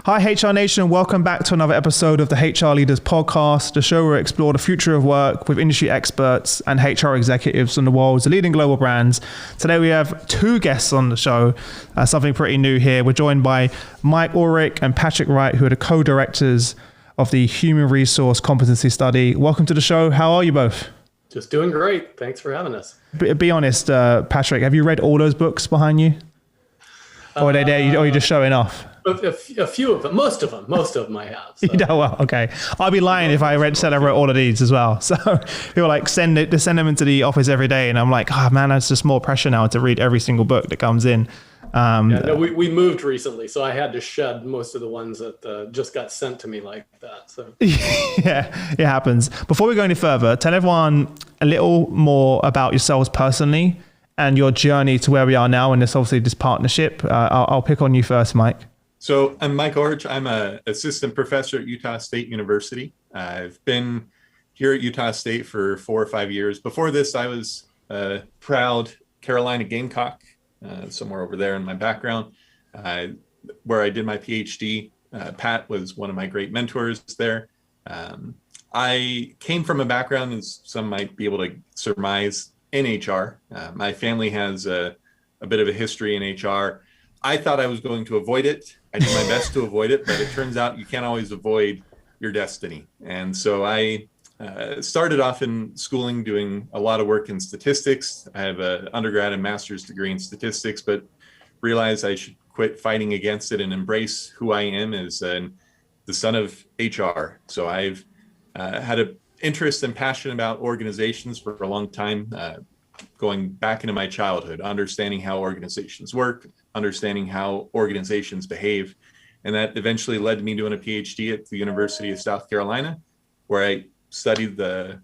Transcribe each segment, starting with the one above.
Hi HR Nation, welcome back to another episode of the HR Leaders Podcast, the show where we explore the future of work with industry experts and HR executives from the world's leading global brands. Today we have two guests on the show, something pretty new here. We're joined by Mike Ulrich and Patrick Wright, who are the co-directors of the Human Resource Competency Study. Welcome to the show. How are you both? Just doing great. Thanks for having us. Be honest, Patrick, have you read all those books behind you? Or are you just showing off? A few of them, most of them I have. So. Well, okay. I'd be lying if I said I wrote all of these as well. So people like send them into the office every day, and I'm like, oh man, that's just more pressure now to read every single book that comes in. We moved recently, so I had to shed most of the ones that just got sent to me like that. So yeah, it happens. Before we go any further, tell everyone a little more about yourselves personally and your journey to where we are now, and this partnership. I'll pick on you first, Mike. So I'm Mike Ulrich. I'm an assistant professor at Utah State University. I've been here at Utah State for 4 or 5 years. Before this, I was a proud Carolina Gamecock, somewhere over there in my background, where I did my PhD. Pat was one of my great mentors there. I came from a background, as some might be able to surmise, in HR. My family has a bit of a history in HR. I thought I was going to avoid it. I did my best to avoid it, but it turns out you can't always avoid your destiny. And so I started off in schooling doing a lot of work in statistics. I have an undergrad and master's degree in statistics, but realized I should quit fighting against it and embrace who I am as the son of HR. So I've had an interest and passion about organizations for a long time, going back into my childhood, understanding how organizations work, understanding how organizations behave. And that eventually led to me doing a PhD at the University of South Carolina, where I studied the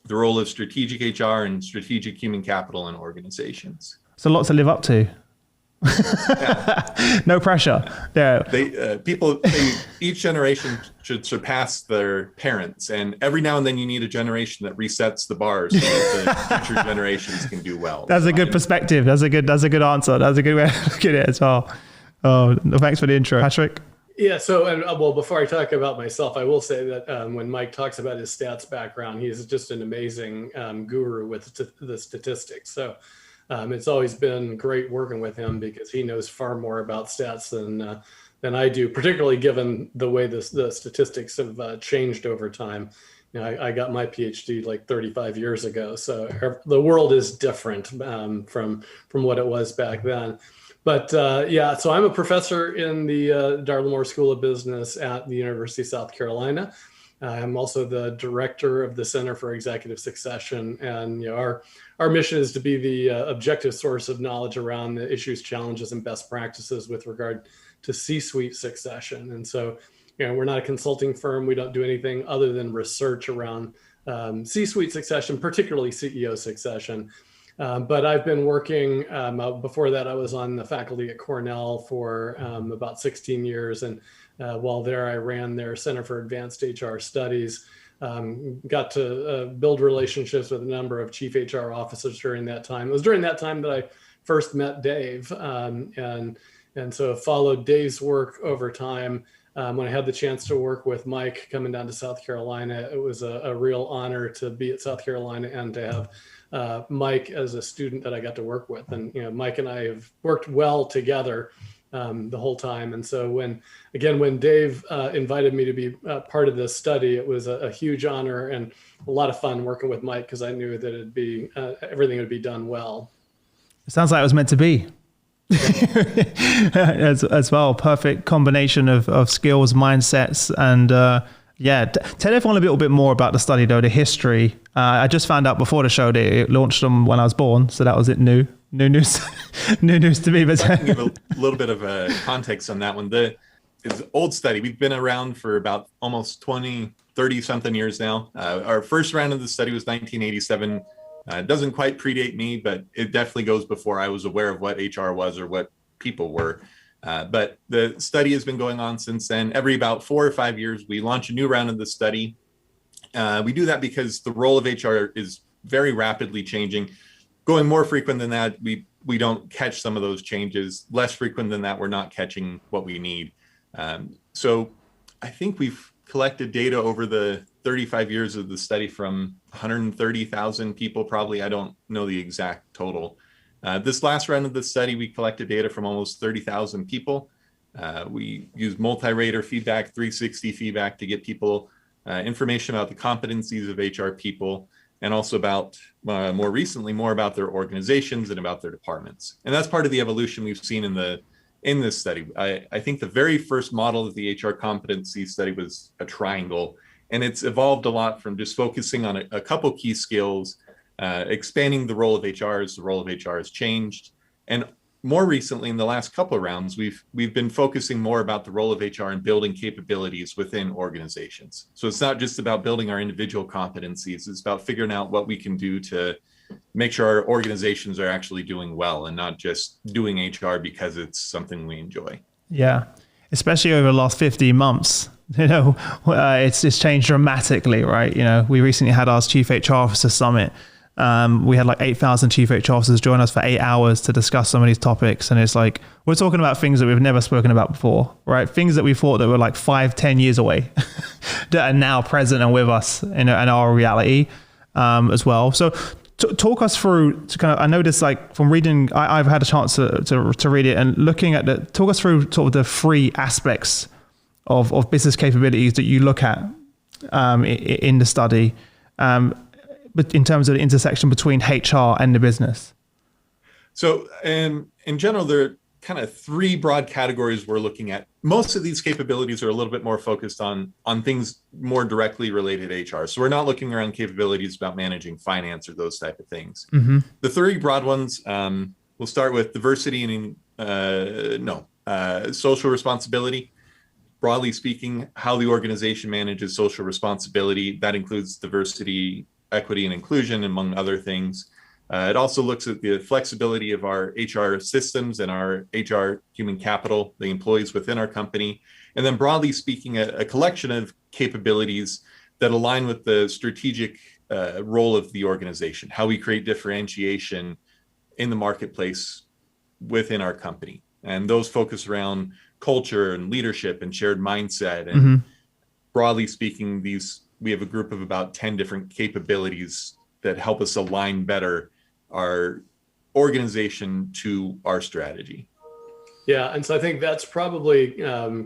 role of strategic HR and strategic human capital in organizations. So lots to live up to. Yeah. No pressure. Yeah. Each generation should surpass their parents, and every now and then you need a generation that resets the bar so that the future generations can do well. That's a good perspective. That's a good answer. That's a good way to look at it as well. Oh, thanks for the intro, Patrick. Yeah. So, before I talk about myself, I will say that when Mike talks about his stats background, he's just an amazing guru with the statistics. So. It's always been great working with him because he knows far more about stats than I do, particularly given the way the statistics have changed over time. You know, I got my PhD like 35 years ago, so the world is different from what it was back then. But so I'm a professor in the Darla Moore School of Business at the University of South Carolina. I'm also the director of the Center for Executive Succession, and our mission is to be the objective source of knowledge around the issues, challenges, and best practices with regard to C-suite succession. And so, we're not a consulting firm. We don't do anything other than research around C-suite succession, particularly CEO succession. But I've been working, before that I was on the faculty at Cornell for about 16 years. And while there, I ran their Center for Advanced HR Studies. Got to build relationships with a number of chief HR officers during that time. It was during that time that I first met Dave, and so followed Dave's work over time. When I had the chance to work with Mike coming down to South Carolina, it was a real honor to be at South Carolina and to have Mike as a student that I got to work with. And Mike and I have worked well together the whole time. And so when Dave invited me to be part of this study, it was a huge honor and a lot of fun working with Mike because I knew that it'd be everything would be done well. It sounds like it was meant to be. as well. Perfect combination of skills, mindsets, and tell everyone a little bit more about the study though, the history. I just found out before the show that it launched them when I was born, so that was it. New news to me. But I can give a little bit of a context on that one. It's an old study. We've been around for about almost 30 something years now. Our first round of the study was 1987. It doesn't quite predate me, but it definitely goes before I was aware of what HR was or what people were. But the study has been going on since then. Every about 4 or 5 years, we launch a new round of the study. We do that because the role of HR is very rapidly changing. Going more frequent than that, we don't catch some of those changes. Less frequent than that, we're not catching what we need. So I think we've collected data over the 35 years of the study from 130,000 people, probably. I don't know the exact total. This last round of the study, we collected data from almost 30,000 people. We used multi-rater feedback, 360 feedback to get people information about the competencies of HR people, and also about, more recently, more about their organizations and about their departments. And that's part of the evolution we've seen in this study. I think the very first model of the HR competency study was a triangle, and it's evolved a lot from just focusing on a couple key skills, expanding the role of HR as the role of HR has changed. And more recently, in the last couple of rounds, we've been focusing more about the role of HR in building capabilities within organizations. So it's not just about building our individual competencies, it's about figuring out what we can do to make sure our organizations are actually doing well and not just doing HR because it's something we enjoy. Yeah, especially over the last 15 months, it's changed dramatically, right? We recently had our Chief HR Officer Summit. We had like 8,000 Chief HR Officers join us for 8 hours to discuss some of these topics. And it's like, we're talking about things that we've never spoken about before, right? Things that we thought that were like 5-10 years away that are now present and with us in our reality as well. So talk us through to kind of, I noticed like from reading, I've had a chance to read it and looking at talk us through sort of the 3 aspects of business capabilities that you look at in the study, but in terms of the intersection between HR and the business. So in general, there are kind of 3 broad categories we're looking at. Most of these capabilities are a little bit more focused on things more directly related to HR. So we're not looking around capabilities about managing finance or those type of things. Mm-hmm. The 3 broad ones, we'll start with diversity and social responsibility. Broadly speaking, how the organization manages social responsibility. That includes diversity, equity, and inclusion, among other things. It also looks at the flexibility of our HR systems and our HR human capital, the employees within our company. And then broadly speaking, a collection of capabilities that align with the strategic role of the organization, how we create differentiation in the marketplace within our company. And those focus around culture and leadership and shared mindset. And mm-hmm. broadly speaking, we have a group of about 10 different capabilities that help us align better our organization to our strategy. Yeah, and so I think that's probably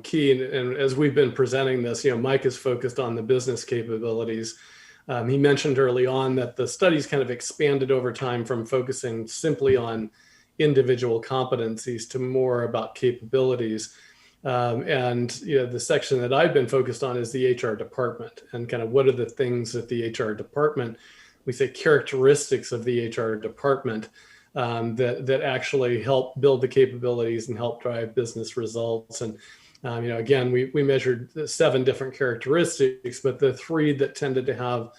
key. And as we've been presenting this, Mike is focused on the business capabilities. He mentioned early on that the studies kind of expanded over time from focusing simply on individual competencies to more about capabilities. And the section that I've been focused on is the HR department and kind of what are the things that the HR department, we say characteristics of the HR department that actually help build the capabilities and help drive business results. And again, we measured 7 different characteristics, but the 3 that tended to have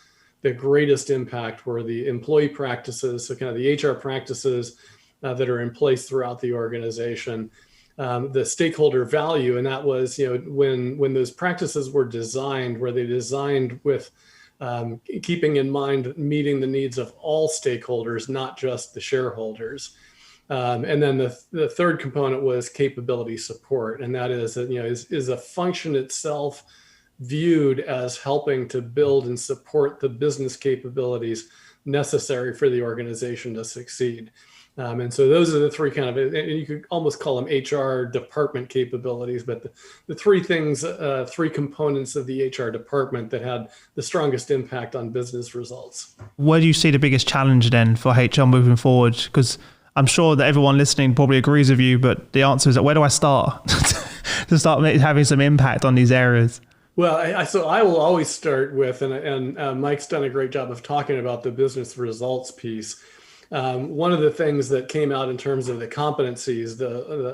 the greatest impact were the employee practices, so kind of the HR practices that are in place throughout the organization. The stakeholder value, and that was, when those practices were designed, were they designed with keeping in mind meeting the needs of all stakeholders, not just the shareholders. And then the third component was capability support, and that is a function itself viewed as helping to build and support the business capabilities necessary for the organization to succeed. And so those are the 3 kind of, and you could almost call them HR department capabilities, but the 3 things, 3 components of the HR department that had the strongest impact on business results. Where do you see the biggest challenge then for HR moving forward? Because I'm sure that everyone listening probably agrees with you, but the answer is that where do I start to start having some impact on these areas? Well, so I will always start with, and Mike's done a great job of talking about the business results piece. One of the things that came out in terms of the competencies,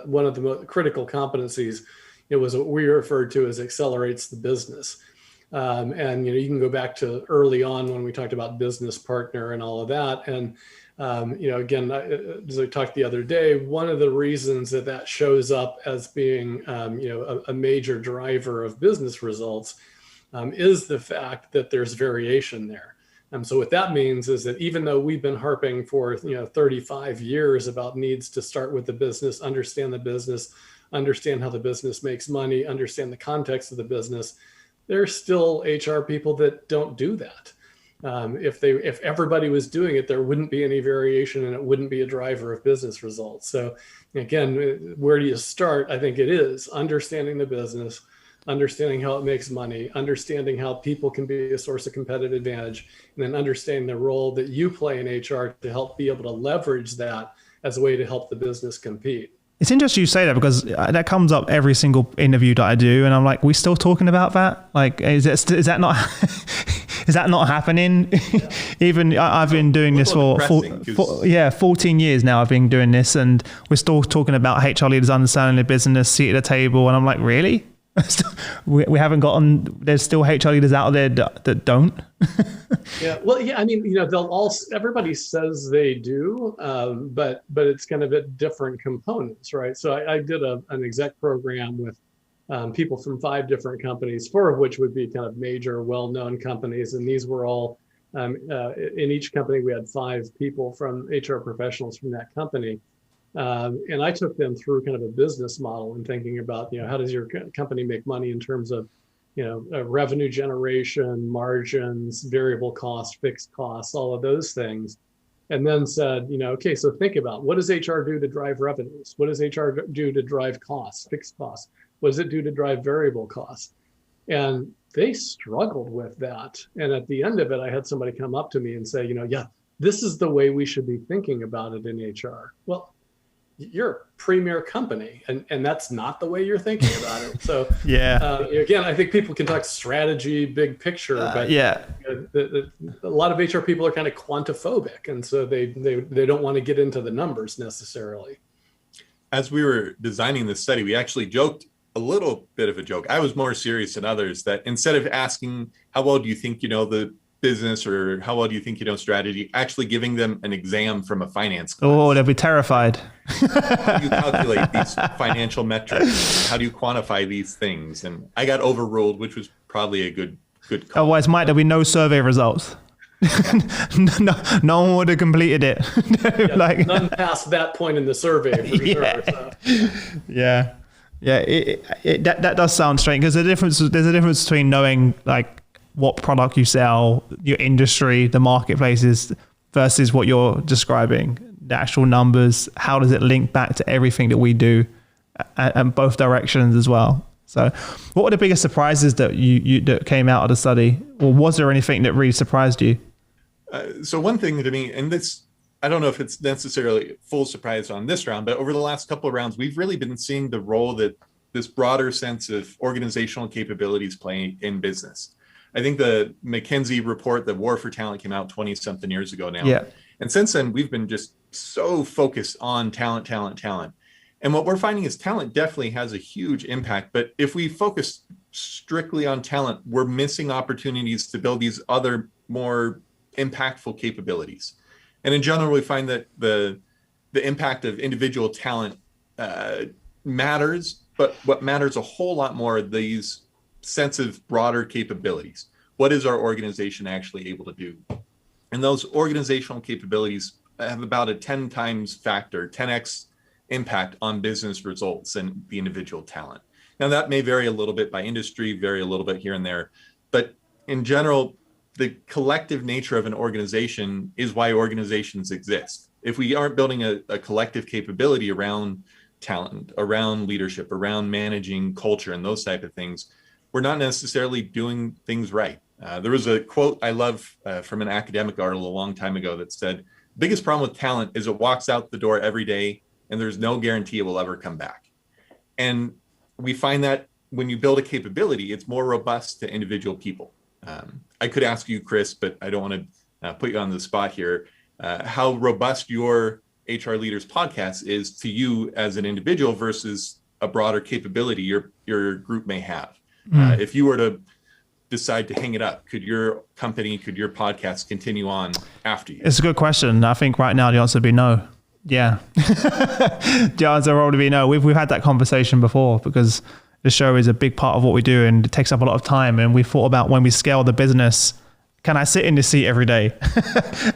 one of the most critical competencies, it was what we referred to as accelerates the business. And you can go back to early on when we talked about business partner and all of that. And again, as I talked the other day, one of the reasons that shows up as being a major driver of business results is the fact that there's variation there. So what that means is that even though we've been harping for 35 years about needs to start with the business, understand the business, understand how the business makes money, understand the context of the business. There's still HR people that don't do that. If everybody was doing it, there wouldn't be any variation and it wouldn't be a driver of business results. So again, where do you start? I think it is understanding the business, understanding how it makes money, understanding how people can be a source of competitive advantage, and then understanding the role that you play in HR to help be able to leverage that as a way to help the business compete. It's interesting you say that, because that comes up every single interview that I do, and I'm like, we still talking about that? Like, is that not is that not happening? Yeah. Even I've been doing this for 14 years now. I've been doing this, and we're still talking about HR leaders understanding the business, seat at the table, and I'm like, really? We haven't gotten. There's still HR leaders out there that don't. Yeah, well, yeah. I mean, everybody says they do, but it's kind of at different components, right? So I did an exec program with people from 5 different companies, 4 of which would be kind of major, well-known companies, and these were all in each company. We had 5 people from HR professionals from that company. And I took them through kind of a business model and thinking about, how does your company make money in terms of, revenue generation, margins, variable costs, fixed costs, all of those things. And then said, okay, so think about, what does HR do to drive revenues? What does HR do to drive costs, fixed costs? What does it do to drive variable costs? And they struggled with that. And at the end of it, I had somebody come up to me and say, yeah, this is the way we should be thinking about it in HR. Well, you're a premier company, and that's not the way you're thinking about it. So again, I think people can talk strategy, big picture, but a lot of HR people are kind of quantiphobic, and so they don't want to get into the numbers necessarily. As we were designing this study, we actually joked a little bit of a joke. I was more serious than others, that instead of asking how well do you think you know the business, or how well do you think you know strategy, actually giving them an exam from a finance class. Oh, they'll be terrified. How do you calculate these financial metrics? How do you quantify these things? And I got overruled, which was probably a good call. Otherwise, Mike, there'll be no survey results. no one would have completed it. None past that point in the survey for sure. So. Yeah. That does sound strange, because there's a difference between knowing what product you sell, your industry, the marketplaces, versus what you're describing, the actual numbers. How does it link back to everything that we do, and both directions as well? So what were the biggest surprises that you that came out of the study? Or was there anything that really surprised you? So one thing to me, and this, I don't know if it's necessarily full surprise on this round, but over the last couple of rounds, we've really been seeing the role that this broader sense of organizational capabilities play in business. I think the McKinsey report, the War for Talent, came out 20 something years ago now. Yeah. And since then, we've been just so focused on talent. And what we're finding is talent definitely has a huge impact. But if we focus strictly on talent, we're missing opportunities to build these other more impactful capabilities. And in general, we find that the impact of individual talent matters, but what matters a whole lot more are these sense of broader capabilities. What is our organization actually able to do? And those organizational capabilities have about a 10 times factor, 10x impact on business results and the individual talent. Now that may vary a little bit by industry, vary a little bit here and there, but in general, the collective nature of an organization is why organizations exist. If we aren't building a collective capability around talent, around leadership, around managing culture and those type of things, we're not necessarily doing things right. There was a quote I love from an academic article a long time ago that said, biggest problem with talent is it walks out the door every day and there's no guarantee it will ever come back. And we find that when you build a capability, it's more robust to individual people. I could ask you, Chris, but I don't want to put you on the spot here, how robust your HR Leaders podcast is to you as an individual versus a broader capability your group may have. If you were to decide to hang it up, could your company, could your podcast continue on after you? It's a good question. I think right now the answer would be no. Yeah. The answer would probably be no. We've had that conversation before, because the show is a big part of what we do and it takes up a lot of time. And we thought about, when we scale the business, can I sit in this seat every day?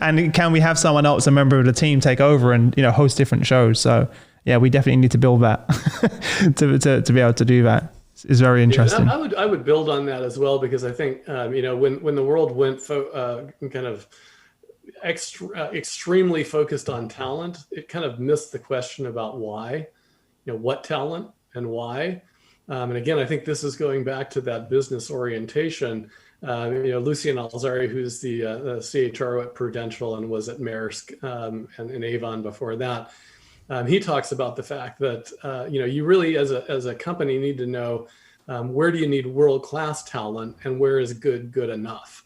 And can we have someone else, a member of the team, take over and host different shows? So yeah, we definitely need to build that to be able to do that. It's very interesting. Yeah, I would build on that as well, because I think when the world went kind of extremely focused on talent, it kind of missed the question about why, what talent and why. And again, I think this is going back to that business orientation. Lucien Alzari, who's the CHRO at Prudential and was at Maersk and Avon before that, he talks about the fact that you really, as a company, need to know where do you need world-class talent and where is good enough.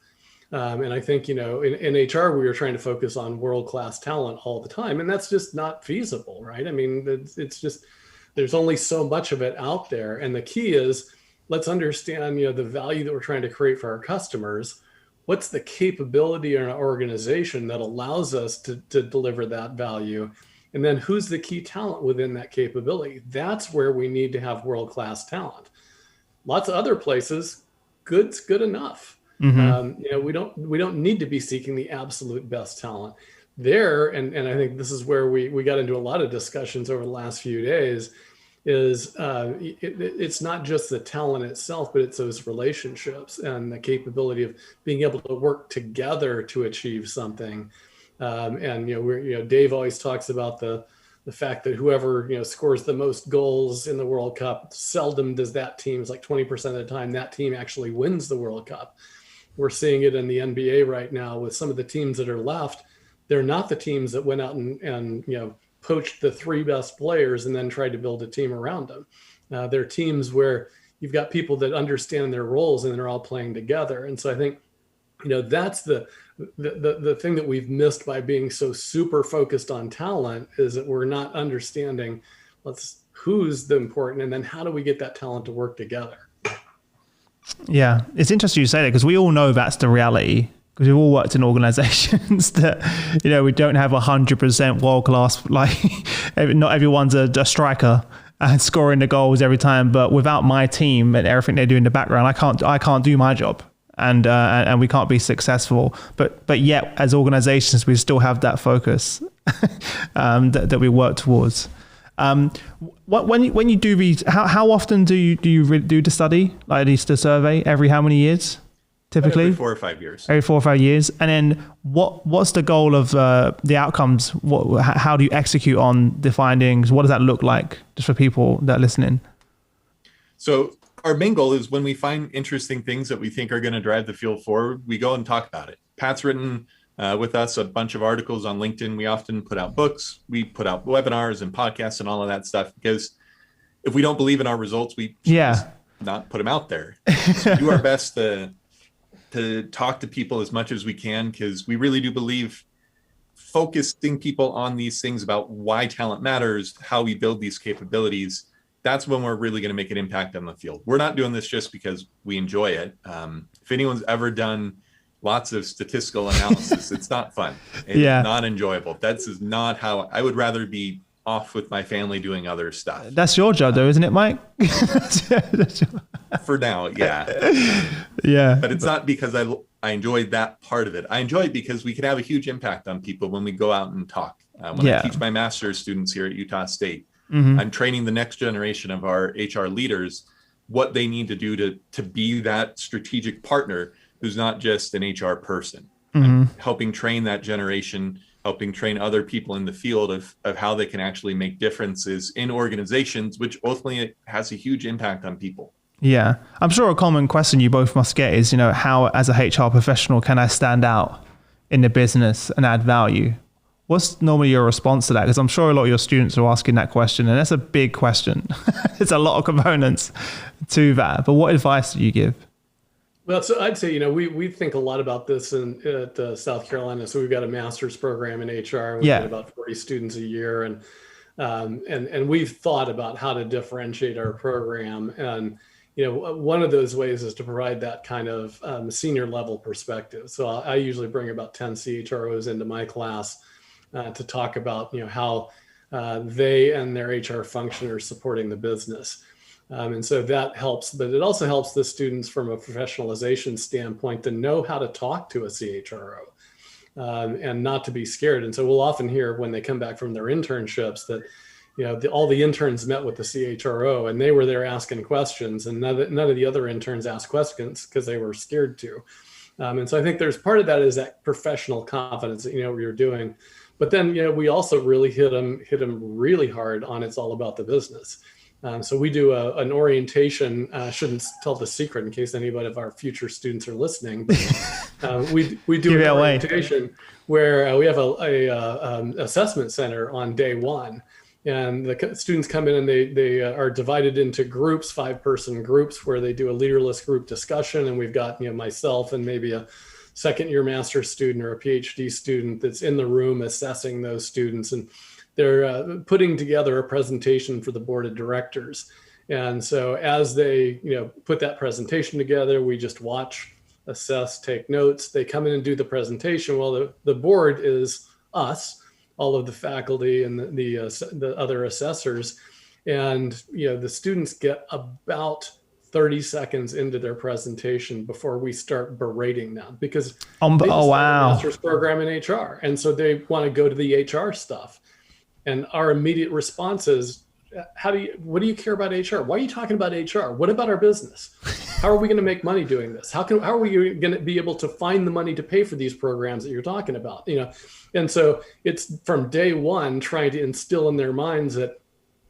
And I think in HR we were trying to focus on world-class talent all the time, and that's just not feasible, right? I mean, it's just there's only so much of it out there, and the key is let's understand the value that we're trying to create for our customers. What's the capability in our organization that allows us to deliver that value? And then who's the key talent within that capability? That's where we need to have world-class talent. Lots of other places, good's good enough. Mm-hmm. We don't need to be seeking the absolute best talent there. And I think this is where we got into a lot of discussions over the last few days. It's not just the talent itself, but it's those relationships and the capability of being able to work together to achieve something. Dave always talks about the fact that whoever scores the most goals in the World Cup, seldom does that team, it's like 20% of the time that team actually wins the World Cup. We're seeing it in the NBA right now with some of the teams that are left. They're not the teams that went out and poached the 3 best players and then tried to build a team around them. They're teams where you've got people that understand their roles and they're all playing together. And so I think that's the thing that we've missed by being so super focused on talent, is that we're not understanding who's the important, and then how do we get that talent to work together. Yeah, it's interesting you say that, because we all know that's the reality, because we've all worked in organizations that we don't have 100% world class, like not everyone's a striker and scoring the goals every time, but without my team and everything they do in the background, I can't do my job. And we can't be successful, but yet as organizations we still have that focus that we work towards. When you do these, how often do you do the study, like at least the survey? Every how many years, typically? Every 4 or 5 years. Every 4 or 5 years, and then what's the goal of the outcomes? How do you execute on the findings? What does that look like, just for people that are listening? So our main goal is when we find interesting things that we think are going to drive the field forward, we go and talk about it. Pat's written with us a bunch of articles on LinkedIn. We often put out books. We put out webinars and podcasts and all of that stuff, because if we don't believe in our results, we just not put them out there. So do our best to talk to people as much as we can, because we really do believe focusing people on these things about why talent matters, how we build these capabilities, that's when we're really going to make an impact on the field. We're not doing this just because we enjoy it. If anyone's ever done lots of statistical analysis, it's not fun. It's not enjoyable. That's not how I would rather be off with my family doing other stuff. That's your job though, isn't it, Mike? For now, yeah. Yeah. But it's not because I enjoy that part of it. I enjoy it because we can have a huge impact on people when we go out and talk. When I teach my master's students here at Utah State, I'm training the next generation of our HR leaders, what they need to do to be that strategic partner who's not just an HR person. I'm helping train that generation, helping train other people in the field of how they can actually make differences in organizations, which ultimately has a huge impact on people. Yeah. I'm sure a common question you both must get is, how as a HR professional can I stand out in the business and add value? What's normally your response to that? Because I'm sure a lot of your students are asking that question, and that's a big question. It's a lot of components to that. But what advice do you give? Well, so I'd say, we think a lot about this at South Carolina. So we've got a master's program in HR. And we've got about 40 students a year. And we've thought about how to differentiate our program. And, one of those ways is to provide that kind of senior level perspective. So I usually bring about 10 CHROs into my class to talk about, how they and their HR function are supporting the business. And so that helps, but it also helps the students from a professionalization standpoint to know how to talk to a CHRO and not to be scared. And so we'll often hear when they come back from their internships that, all the interns met with the CHRO, and they were there asking questions, and none of the other interns asked questions because they were scared to. And so I think there's part of that is that professional confidence that what you're doing. But then we also really hit them really hard on it's all about the business. So we do an orientation. Shouldn't tell the secret in case anybody of our future students are listening. But, we do an orientation where we have a assessment center on day one, and the students come in and they are divided into groups, 5-person groups, where they do a leaderless group discussion. And we've got myself and maybe a second-year master's student or a PhD student that's in the room assessing those students, and they're putting together a presentation for the board of directors. And so as they put that presentation together, we just watch, assess, take notes. They come in and do the presentation. Well, the board is us, all of the faculty and the other assessors, and the students get about 30 seconds into their presentation before we start berating them, because they just wow, have a master's program in HR, and so they want to go to the HR stuff. And our immediate response is, what do you care about HR? Why are you talking about HR? What about our business? How are we going to make money doing this? How are we going to be able to find the money to pay for these programs that you're talking about? And so it's from day one trying to instill in their minds that,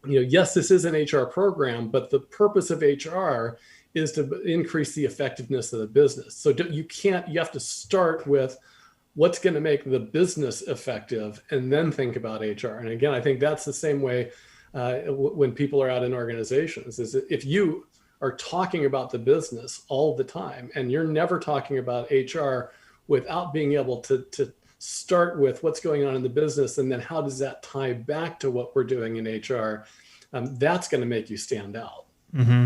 yes, this is an HR program, but the purpose of HR is to increase the effectiveness of the business. So you have to start with what's going to make the business effective and then think about HR. And again, I think that's the same way when people are out in organizations, is if you are talking about the business all the time and you're never talking about HR without being able to start with what's going on in the business and then how does that tie back to what we're doing in HR, that's going to make you stand out. Mm-hmm.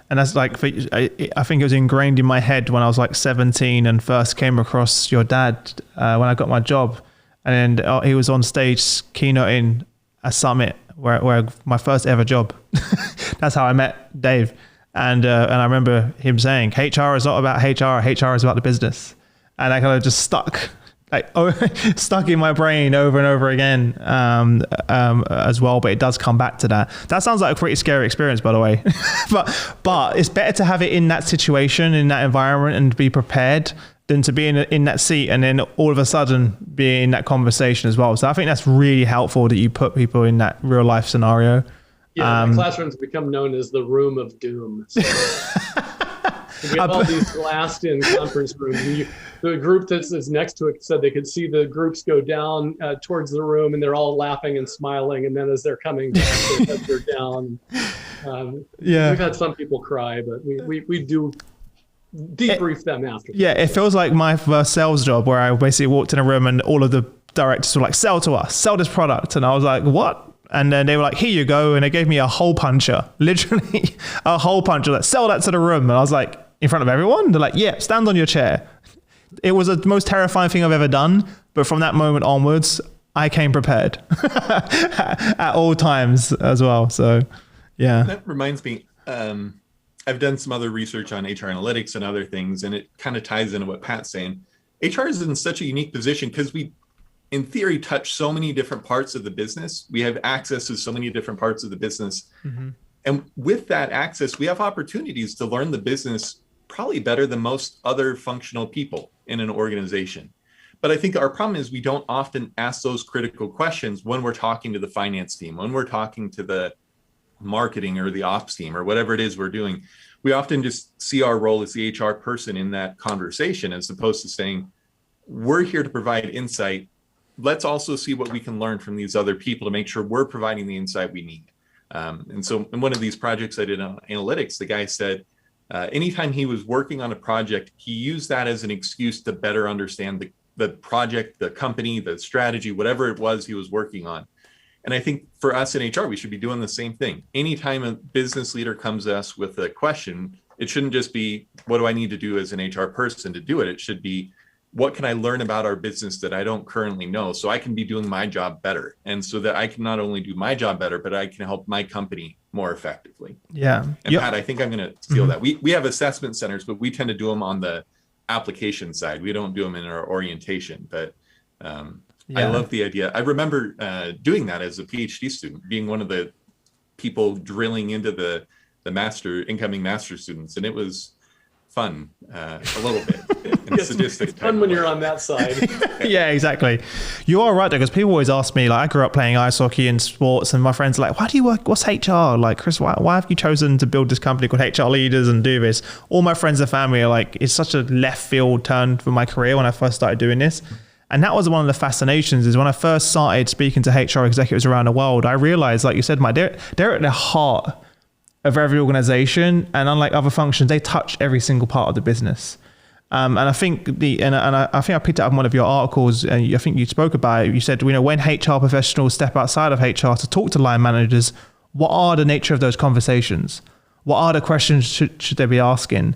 And that's I think it was ingrained in my head when I was like 17 and first came across your dad when I got my job. And he was on stage keynoting a summit where my first ever job. That's how I met Dave. And I remember him saying, HR is not about HR is about the business. And I kind of just stuck in my brain over and over again as well. But it does come back to that. That sounds like a pretty scary experience, by the way. but it's better to have it in that situation, in that environment, and be prepared than to be in that seat and then all of a sudden be in that conversation as well. So I think that's really helpful that you put people in that real life scenario. Yeah, the classrooms become known as the room of doom. So we have all these glassed-in conference rooms. The group that's next to it said they could see the groups go down towards the room, and they're all laughing and smiling. And then as they're coming down, their heads are down. We've had some people cry, but we do debrief them after. Yeah, it feels like my first sales job where I basically walked in a room and all of the directors were like, sell to us, sell this product. And I was like, what? And then they were like, here you go. And they gave me a hole puncher, literally a hole puncher, like, sell that to the room. And I was like, in front of everyone? They're like, yeah, stand on your chair. It was the most terrifying thing I've ever done. But from that moment onwards, I came prepared at all times as well. So, yeah. That reminds me, I've done some other research on HR analytics and other things, and it kind of ties into what Pat's saying. HR is in such a unique position because we, in theory, touch so many different parts of the business. We have access to so many different parts of the business. Mm-hmm. And with that access, we have opportunities to learn the business probably better than most other functional people in an organization. But I think our problem is we don't often ask those critical questions when we're talking to the finance team, when we're talking to the marketing or the ops team or whatever it is we're doing. We often just see our role as the HR person in that conversation, as opposed to saying, we're here to provide insight. Let's also see what we can learn from these other people to make sure we're providing the insight we need. And so in one of these projects I did on analytics, the guy said, anytime he was working on a project, he used that as an excuse to better understand the project, the company, the strategy, whatever it was he was working on. And I think for us in HR, we should be doing the same thing. Anytime a business leader comes to us with a question, it shouldn't just be, what do I need to do as an HR person to do it? It should be, what can I learn about our business that I don't currently know so I can be doing my job better? And so that I can not only do my job better, but I can help my company more effectively. Yeah. And Pat, I think I'm going to steal that. We have assessment centers, but we tend to do them on the application side. We don't do them in our orientation, but I love the idea. I remember doing that as a PhD student, being one of the people drilling into the incoming master students, and it was fun a little bit. It's fun when you're on that side. Yeah, exactly. You are right though, because people always ask me, like, I grew up playing ice hockey and sports, and my friends are like, why do you work, what's HR? Like, Chris, why have you chosen to build this company called HR Leaders and do this? All my friends and family are like, it's such a left field turn for my career when I first started doing this. And that was one of the fascinations, is when I first started speaking to HR executives around the world, I realized, like you said, Mike, they're at the heart of every organization, and unlike other functions, they touch every single part of the business. And I think I think I picked it up in one of your articles, and I think you spoke about it. You said, when HR professionals step outside of HR to talk to line managers, what are the nature of those conversations? What are the questions should they be asking?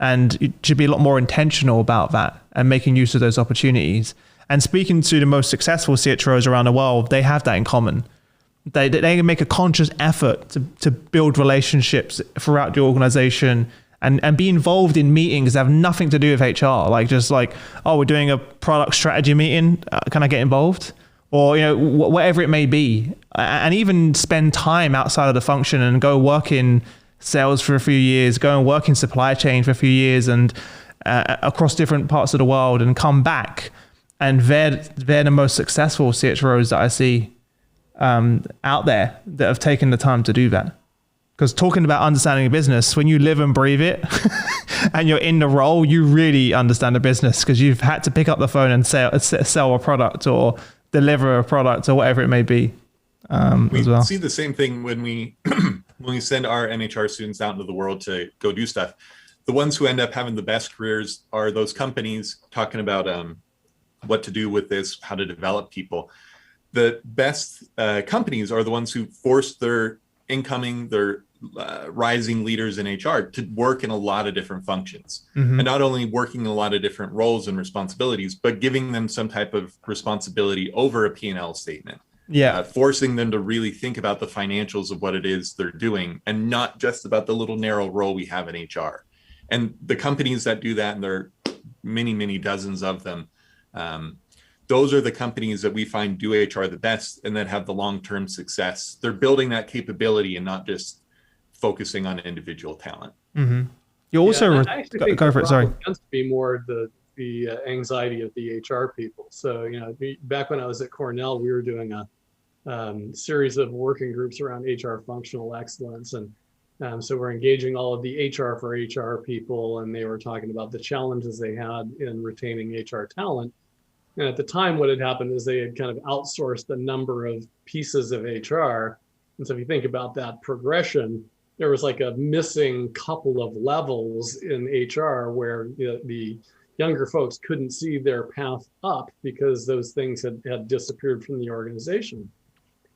And it should be a lot more intentional about that and making use of those opportunities. And speaking to the most successful CHROs around the world, they have that in common. They make a conscious effort to build relationships throughout the organization and be involved in meetings that have nothing to do with HR. Like, just like, oh, we're doing a product strategy meeting. Can I get involved? Or, whatever it may be. And even spend time outside of the function and go work in sales for a few years, go and work in supply chain for a few years and across different parts of the world, and come back. And they're the most successful CHROs that I see out there that have taken the time to do that. Because talking about understanding a business, when you live and breathe it and you're in the role, you really understand the business, because you've had to pick up the phone and sell a product or deliver a product or whatever it may be. We as well. See the same thing when we when we send our NHR students out into the world to go do stuff. The ones who end up having the best careers are those companies talking about what to do with this, how to develop people. The best companies are the ones who force their rising leaders in HR to work in a lot of different functions, and not only working in a lot of different roles and responsibilities, but giving them some type of responsibility over a P&L statement. Yeah, forcing them to really think about the financials of what it is they're doing, and not just about the little narrow role we have in HR. And the companies that do that, and there are many, many dozens of them, those are the companies that we find do HR the best and that have the long-term success. They're building that capability and not just focusing on individual talent. Mm-hmm. You also go for it. Sorry. It tends to be more the anxiety of the HR people. So, back when I was at Cornell, we were doing a series of working groups around HR functional excellence. And so we're engaging all of the HR for HR people, and they were talking about the challenges they had in retaining HR talent. And at the time, what had happened is they had kind of outsourced a number of pieces of HR. And so if you think about that progression, there was like a missing couple of levels in HR where the younger folks couldn't see their path up because those things had disappeared from the organization.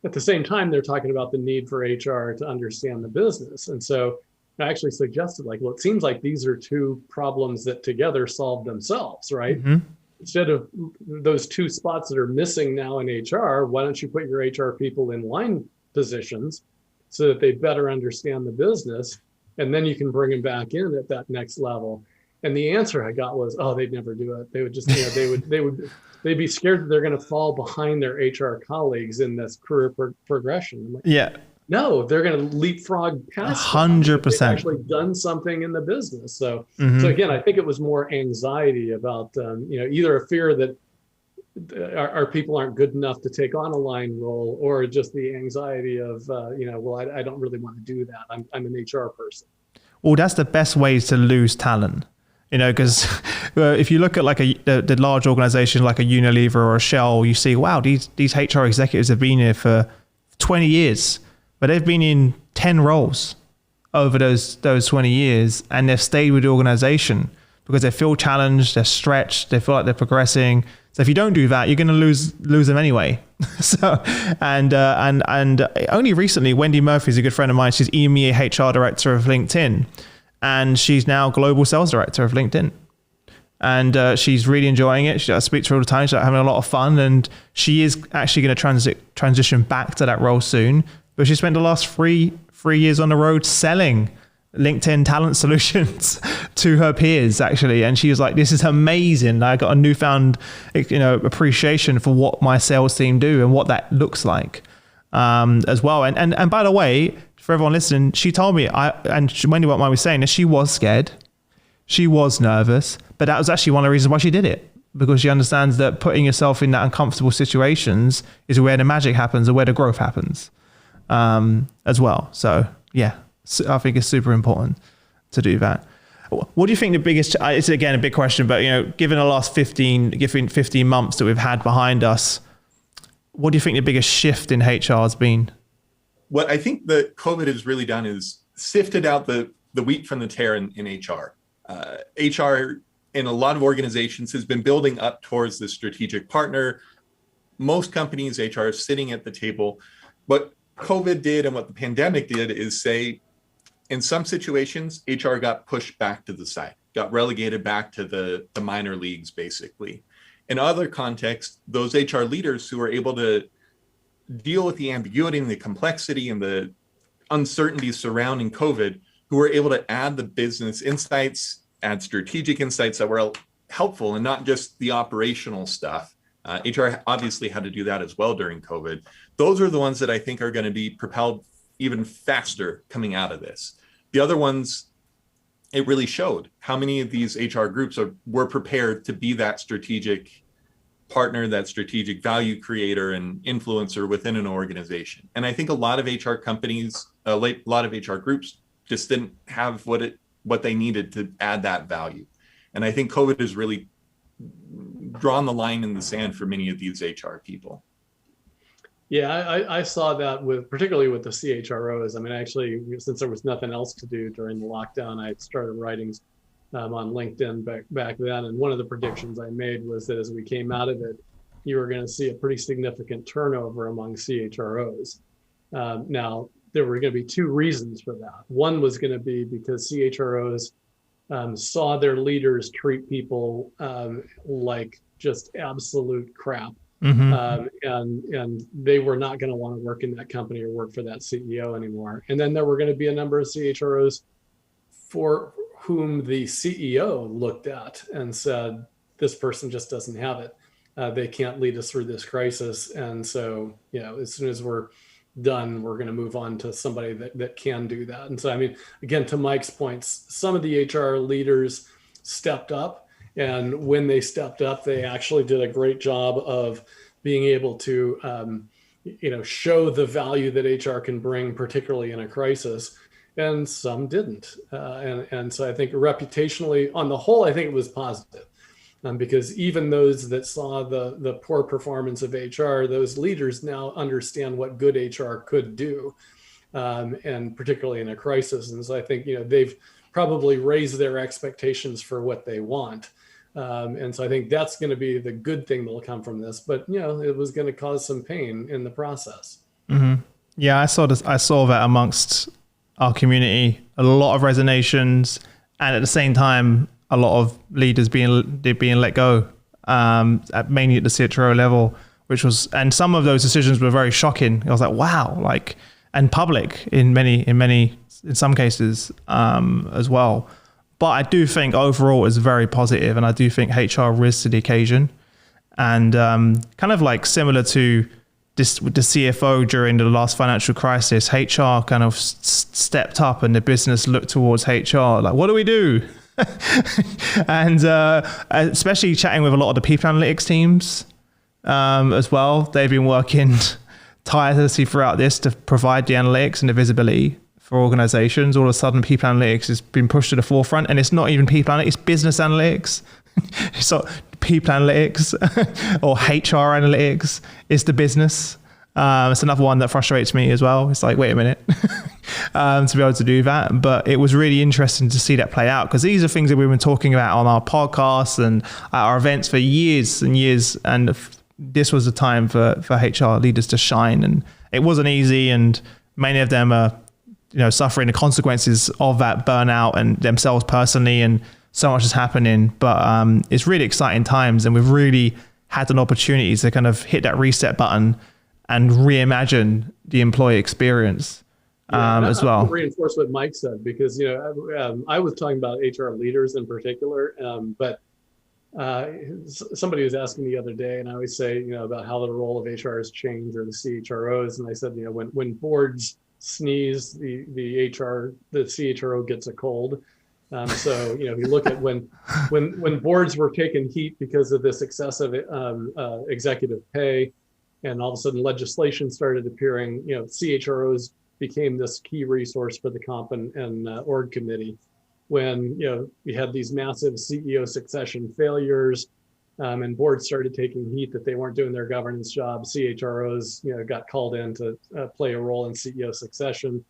At the same time, they're talking about the need for HR to understand the business. And so I actually suggested, it seems like these are two problems that together solve themselves, right? Mm-hmm. Instead of those two spots that are missing now in HR, why don't you put your HR people in line positions so that they better understand the business, and then you can bring them back in at that next level. And the answer I got was, oh, they'd never do it. They would just, they'd be scared that they're going to fall behind their HR colleagues in this career progression. I'm like, yeah. No, they're going to leapfrog past 100%. They've actually done something in the business. So, so again, I think it was more anxiety about, either a fear that our people aren't good enough to take on a line role, or just the anxiety of, I don't really want to do that. I'm an HR person. Well, that's the best ways to lose talent. Because if you look at the large organization like a Unilever or a Shell, you see, wow, these HR executives have been here for 20 years. But they've been in 10 roles over those 20 years, and they've stayed with the organization because they feel challenged, they're stretched, they feel like they're progressing. So if you don't do that, you're going to lose them anyway. And only recently, Wendy Murphy is a good friend of mine. She's EMEA HR director of LinkedIn, and she's now global sales director of LinkedIn. And she's really enjoying it. I speak to her all the time. She's having a lot of fun, and she is actually going to transition back to that role soon. But she spent the last three years on the road selling LinkedIn talent solutions to her peers actually. And she was like, this is amazing. I got a newfound, appreciation for what my sales team do and what that looks like as well. And by the way, for everyone listening, she told me, Wendy won't mind me saying this, she was scared. She was nervous, but that was actually one of the reasons why she did it, because she understands that putting yourself in that uncomfortable situations is where the magic happens and where the growth happens as well. So yeah, I think it's super important to do that. What do you think the biggest, it's again a big question, but given the last 15 months that we've had behind us, what do you think the biggest shift in HR has been? What I think that COVID has really done is sifted out the wheat from the tare in HR. HR in a lot of organizations has been building up towards the strategic partner. Most companies, HR is sitting at the table. What COVID did and what the pandemic did is say, in some situations, HR got pushed back to the side, got relegated back to the minor leagues, basically. In other contexts, those HR leaders who were able to deal with the ambiguity and the complexity and the uncertainty surrounding COVID, who were able to add the business insights, add strategic insights that were helpful and not just the operational stuff. HR obviously had to do that as well during COVID. Those are the ones that I think are going to be propelled even faster coming out of this. The other ones, it really showed how many of these HR groups were prepared to be that strategic partner, that strategic value creator and influencer within an organization. And I think a lot of HR companies, a lot of HR groups just didn't have what they needed to add that value. And I think COVID has really drawn the line in the sand for many of these HR people. Yeah, I saw that particularly with the CHROs. I mean, actually, since there was nothing else to do during the lockdown, I started writing on LinkedIn back then. And one of the predictions I made was that as we came out of it, you were going to see a pretty significant turnover among CHROs. Now, there were going to be two reasons for that. One was going to be because CHROs saw their leaders treat people like just absolute crap. Mm-hmm. And they were not going to want to work in that company or work for that CEO anymore. And then there were going to be a number of CHROs for whom the CEO looked at and said, this person just doesn't have it. They can't lead us through this crisis. And so, as soon as we're done, we're going to move on to somebody that can do that. And so, I mean, again, to Mike's points, some of the HR leaders stepped up. And when they stepped up, they actually did a great job of being able to, show the value that HR can bring, particularly in a crisis. And some didn't. And so I think reputationally, on the whole, I think it was positive. Because even those that saw the poor performance of HR, those leaders now understand what good HR could do, and particularly in a crisis. And so I think, they've probably raised their expectations for what they want. And so I think that's going to be the good thing that will come from this. But, it was going to cause some pain in the process. Mm-hmm. Yeah, I saw that amongst our community, a lot of resignations, and at the same time, a lot of leaders being let go, mainly at the CHRO level, and some of those decisions were very shocking. I was like, wow, and public in some cases as well. But I do think overall it's very positive, and I do think HR rose to the occasion, and kind of like similar to this with the CFO during the last financial crisis, HR kind of stepped up, and the business looked towards HR like, what do we do? And especially chatting with a lot of the people analytics teams as well. They've been working tirelessly throughout this to provide the analytics and the visibility for organizations. All of a sudden, people analytics has been pushed to the forefront, and it's not even people analytics, it's business analytics. It's not people analytics or HR analytics. It's the business. It's another one that frustrates me as well. It's like, wait a minute, to be able to do that. But it was really interesting to see that play out, because these are things that we've been talking about on our podcasts and at our events for years and years. And this was a time for HR leaders to shine. And it wasn't easy. And many of them are, suffering the consequences of that burnout and themselves personally. And so much is happening. But it's really exciting times. And we've really had an opportunity to kind of hit that reset button and reimagine the employee experience as well. I reinforce what Mike said, because I was talking about HR leaders in particular, but somebody was asking the other day, and I always say about how the role of HR has changed, or the CHROs, and I said when boards sneeze, the CHRO gets a cold. So you look at when boards were taking heat because of this excessive executive pay, and all of a sudden legislation started appearing, CHROs became this key resource for the comp and org committee. When we had these massive CEO succession failures, and boards started taking heat that they weren't doing their governance job, CHROs got called in to play a role in CEO succession.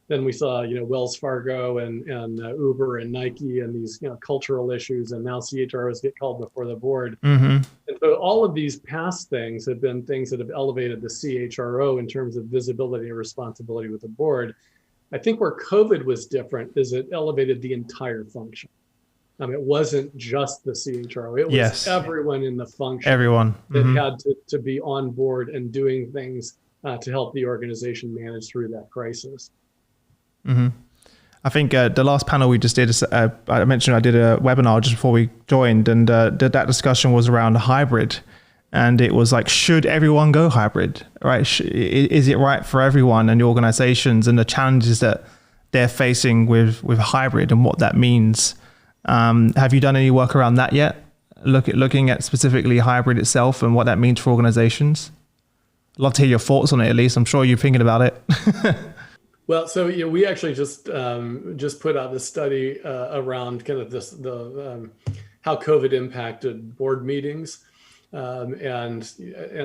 Then we saw Wells Fargo and Uber and Nike and these cultural issues, and now CHROs get called before the board. Mm-hmm. And so all of these past things have been things that have elevated the CHRO in terms of visibility and responsibility with the board. I think where COVID was different is it elevated the entire function. It wasn't just the CHRO. It was everyone in the function. Everyone. That had to be on board and doing things to help the organization manage through that crisis. Mm-hmm. I think the last panel we just did, I mentioned I did a webinar just before we joined, and that discussion was around hybrid. And it was like, should everyone go hybrid, right? Is it right for everyone and the organizations, and the challenges that they're facing with hybrid and what that means? Have you done any work around that yet? Looking at specifically hybrid itself and what that means for organizations? I'd love to hear your thoughts on it, at least. I'm sure you're thinking about it. Well, so we actually just put out this study around kind of how COVID impacted board meetings. And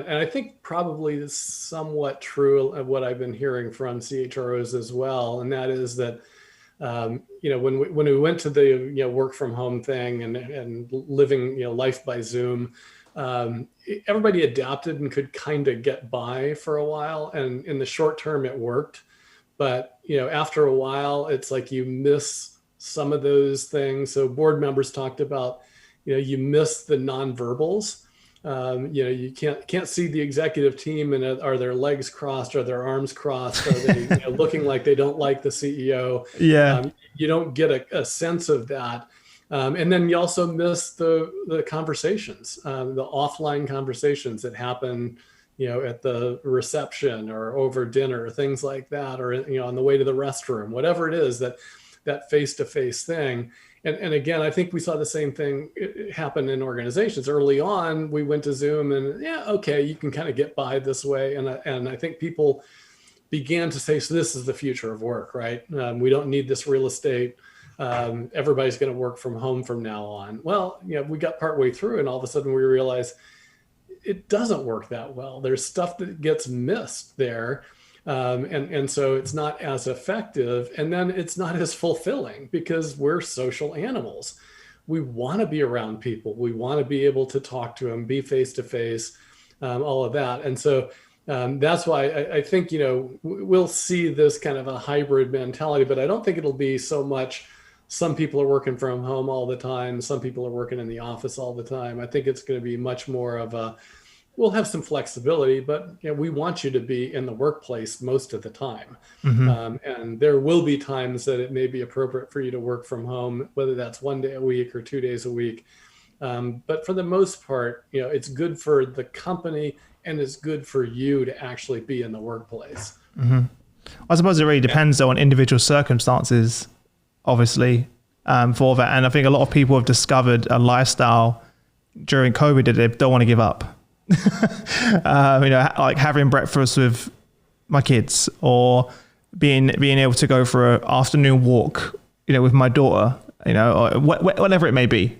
I think probably is somewhat true of what I've been hearing from CHROs as well, and that is that when we went to the work from home thing and living life by Zoom, everybody adapted and could kind of get by for a while, and in the short term it worked, but after a while it's like you miss some of those things. So board members talked about you miss the nonverbals. You can't see the executive team, and are their legs crossed? Are their arms crossed? Are they looking like they don't like the CEO? Yeah. You don't get a sense of that. And then you also miss the conversations, the offline conversations that happen, at the reception or over dinner, things like that, or on the way to the restroom, whatever it is, that face-to-face thing. And again, I think we saw the same thing happen in organizations. Early on, we went to Zoom, and you can kind of get by this way. And I think people began to say, so this is the future of work, right? We don't need this real estate. Everybody's going to work from home from now on. Well, we got partway through, and all of a sudden we realized it doesn't work that well. There's stuff that gets missed there. And so it's not as effective, and then it's not as fulfilling, because we're social animals. We want to be around people. We want to be able to talk to them, be face to face, all of that. And so that's why I think, we'll see this kind of a hybrid mentality, but I don't think it'll be so much some people are working from home all the time, some people are working in the office all the time. I think it's going to be much more of we'll have some flexibility, but we want you to be in the workplace most of the time. Mm-hmm. And there will be times that it may be appropriate for you to work from home, whether that's 1 day a week or 2 days a week. But for the most part, it's good for the company, and it's good for you to actually be in the workplace. Mm-hmm. I suppose it really depends on individual circumstances, obviously, for that. And I think a lot of people have discovered a lifestyle during COVID that they don't want to give up. Like having breakfast with my kids, or being able to go for an afternoon walk, with my daughter, or whatever it may be,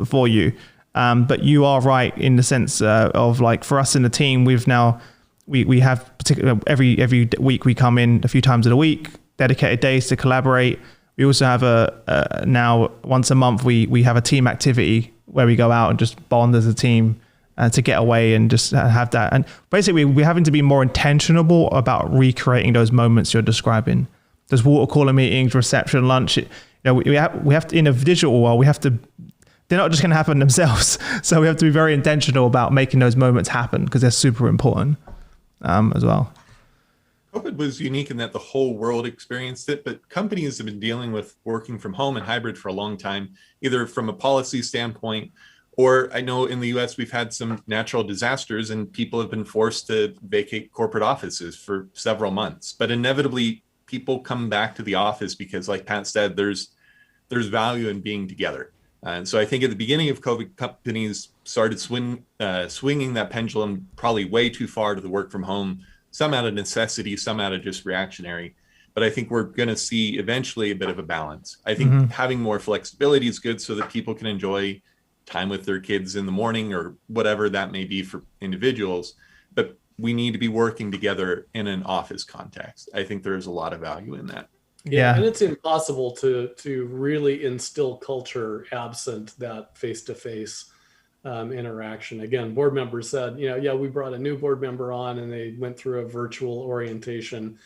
for you. But you are right in the sense of, like, for us in the team, we have particular every week we come in a few times of the week, dedicated days to collaborate. We also have now once a month we have a team activity where we go out and just bond as a team. To get away and just have that. And basically we're having to be more intentional about recreating those moments you're describing. Those water cooler meetings, reception, lunch. We have to, in a digital world, they're not just going to happen themselves. So we have to be very intentional about making those moments happen, because they're super important as well. COVID was unique in that the whole world experienced it, but companies have been dealing with working from home and hybrid for a long time, either from a policy standpoint, or I know in the US we've had some natural disasters and people have been forced to vacate corporate offices for several months. But inevitably, people come back to the office because, like Pat said, there's value in being together. And so I think at the beginning of COVID, companies started swinging that pendulum probably way too far to the work from home, some out of necessity, some out of just reactionary. But I think we're going to see eventually a bit of a balance. I think having more flexibility is good so that people can enjoy time with their kids in the morning or whatever that may be for individuals. But we need to be working together in an office context. I think there's a lot of value in that. Yeah, and it's impossible to really instill culture absent that face-to-face interaction. Again, board members said, we brought a new board member on and they went through a virtual orientation,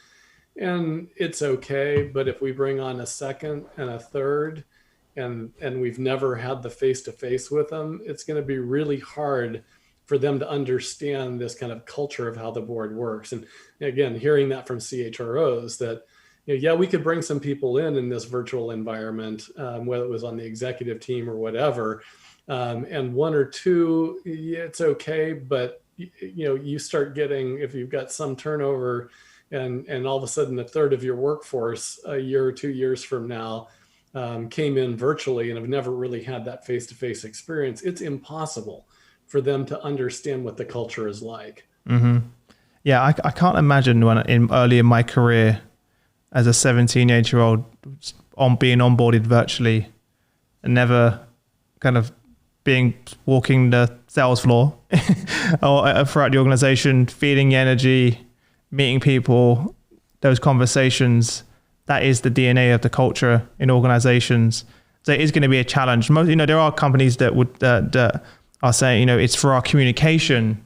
and it's okay. But if we bring on a second and a third, and we've never had the face-to-face with them, it's going to be really hard for them to understand this kind of culture of how the board works. And again, hearing that from CHROs that, we could bring some people in this virtual environment, whether it was on the executive team or whatever, and one or two, it's okay. But you start getting, if you've got some turnover, and all of a sudden a third of your workforce a year or 2 years from now came in virtually and have never really had that face-to-face experience, it's impossible for them to understand what the culture is like. Mm-hmm. Yeah, I can't imagine early in my career as a 17, 18-year-old being onboarded virtually and never kind of walking the sales floor or throughout the organization, feeling the energy, meeting people, those conversations. That is the DNA of the culture in organizations. So it is going to be a challenge. There are companies that are saying, it's for our communication,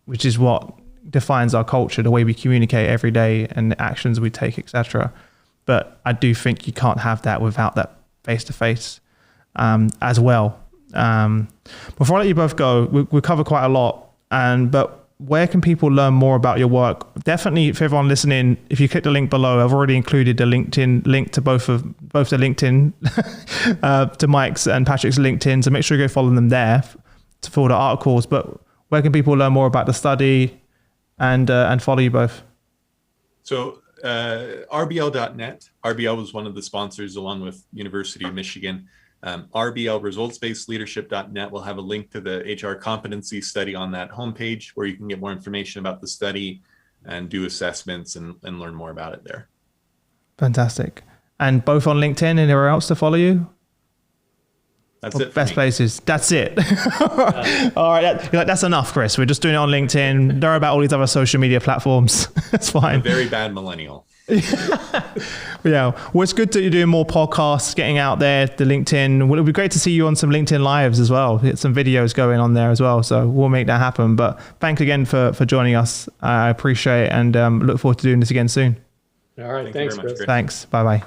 which is what defines our culture, the way we communicate every day and the actions we take, etc. But I do think you can't have that without that face-to-face as well. Before I let you both go, we cover quite a lot, but where can people learn more about your work? Definitely, for everyone listening, if you click the link below, I've already included the LinkedIn link to both the LinkedIn, to Mike's and Patrick's LinkedIn. So make sure you go follow them there for the articles. But where can people learn more about the study and follow you both? So rbl.net. RBL was one of the sponsors along with University of Michigan. RBL results-based leadership.net will have a link to the HR competency study on that homepage where you can get more information about the study and do assessments and learn more about it there. Fantastic. And both on LinkedIn, anywhere else to follow you? That's it. Best places. That's it. All right. That's enough, Chris. We're just doing it on LinkedIn. Don't worry about all these other social media platforms. That's fine. I'm a very bad millennial. Yeah. Well, it's good that you're doing more podcasts, getting out there, the LinkedIn. Well, it'll be great to see you on some LinkedIn Lives as well. Get some videos going on there as well. So we'll make that happen. But thanks again for joining us. I appreciate it and look forward to doing this again soon. All right. Thanks, Chris. Thanks. Bye-bye.